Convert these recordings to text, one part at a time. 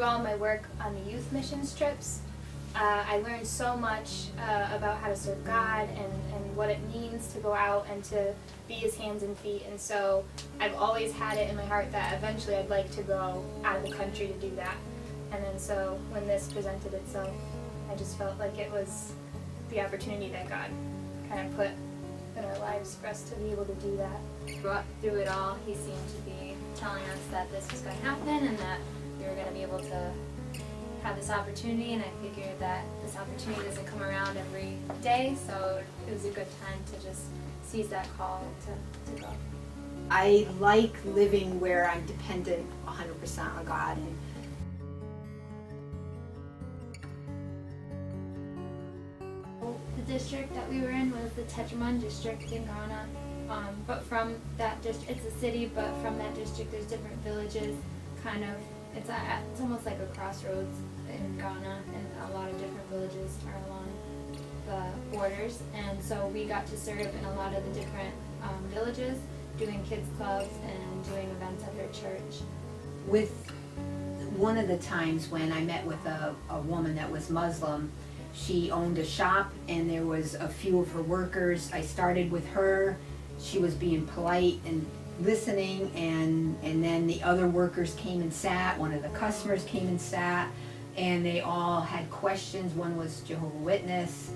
through all my work on the youth missions trips, I learned so much about how to serve God and what it means to go out and to be His hands and feet. And so I've always had it in my heart that eventually I'd like to go out of the country to do that. And then so when this presented itself, I just felt like it was the opportunity that God kind of put in our lives for us to be able to do that. Through it all, He seemed to be telling us that this was going to happen and that we were going to be able to have this opportunity, and I figured that this opportunity doesn't come around every day, so it was a good time to just seize that call to go. I like living where I'm dependent 100% on God. And the district that we were in was the Techiman district in Ghana. But from that district, it's a city, but from that district there's different villages, kind of, it's almost like a crossroads in Ghana, and a lot of different villages are along the borders, and so we got to serve in a lot of the different villages, doing kids clubs and doing events at their church. with one of the times when I met with a woman that was Muslim, she owned a shop and there was a few of her workers. I started with her. She was being polite and listening, and then the other workers came and sat. One of the customers came and sat, and they all had questions. One was Jehovah's Witness,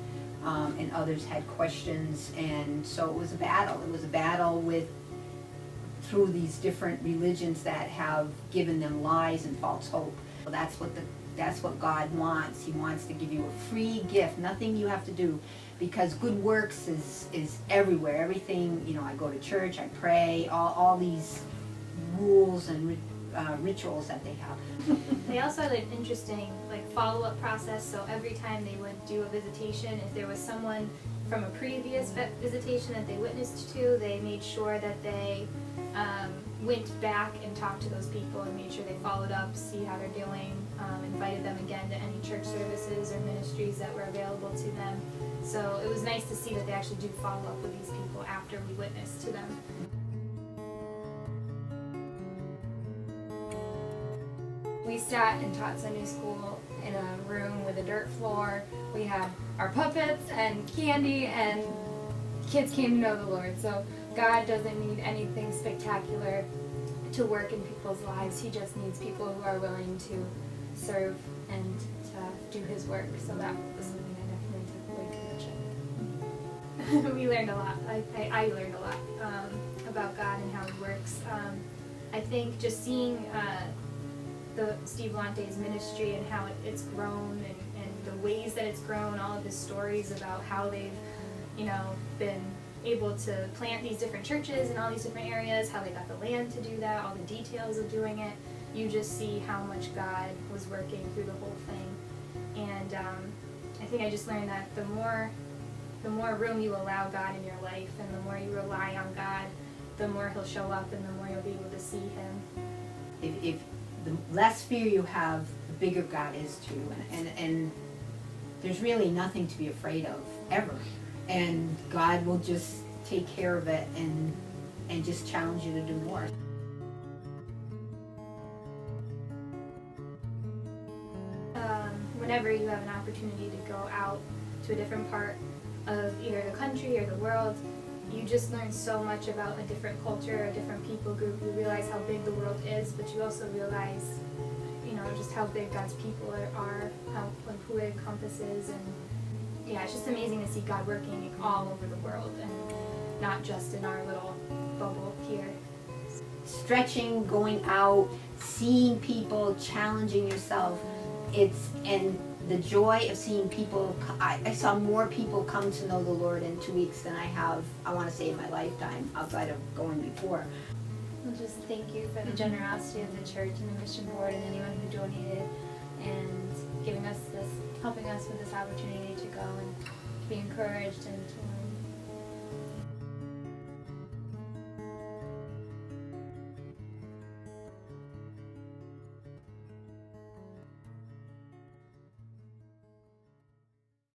and others had questions, and so it was a battle. It was a battle through these different religions that have given them lies and false hope. Well, that's what God wants. He wants to give you a free gift, nothing you have to do, because good works is everywhere. Everything, I go to church, I pray, all these rules and rituals that they have. They also had an interesting follow-up process, so every time they would do a visitation, if there was someone from a previous visitation that they witnessed to, they made sure that they went back and talked to those people and made sure they followed up, see how they're doing, invited them again to any church services or ministries that were available to them. So it was nice to see that they actually do follow up with these people after we witnessed to them. We sat and taught Sunday school in a room with a dirt floor. We had our puppets and candy, and kids came to know the Lord. So God doesn't need anything spectacular to work in people's lives. He just needs people who are willing to serve and to do His work. So that was something I definitely took away from the trip. We learned a lot. I learned a lot about God and how He works. I think just seeing the Steve Lante's ministry and how it's grown and the ways that it's grown, all of his stories about how they've, been able to plant these different churches in all these different areas, how they got the land to do that, all the details of doing it. You just see how much God was working through the whole thing. And I think I just learned that the more room you allow God in your life and the more you rely on God, the more He'll show up and the more you'll be able to see Him. If the less fear you have, the bigger God is to you, and there's really nothing to be afraid of, ever. And God will just take care of it and just challenge you to do more. Whenever you have an opportunity to go out to a different part of either the country or the world, you just learn so much about a different culture, a different people group. You realize how big the world is, but you also realize, just how big God's people are, who it encompasses, and yeah, it's just amazing to see God working all over the world and not just in our little bubble here. Stretching, going out, seeing people, challenging yourself, and the joy of seeing people. I saw more people come to know the Lord in 2 weeks than I have, I want to say, in my lifetime, outside of going before. We'll just thank you for the generosity of the church and the mission board and anyone who donated and helping us with this opportunity to go and be encouraged and to learn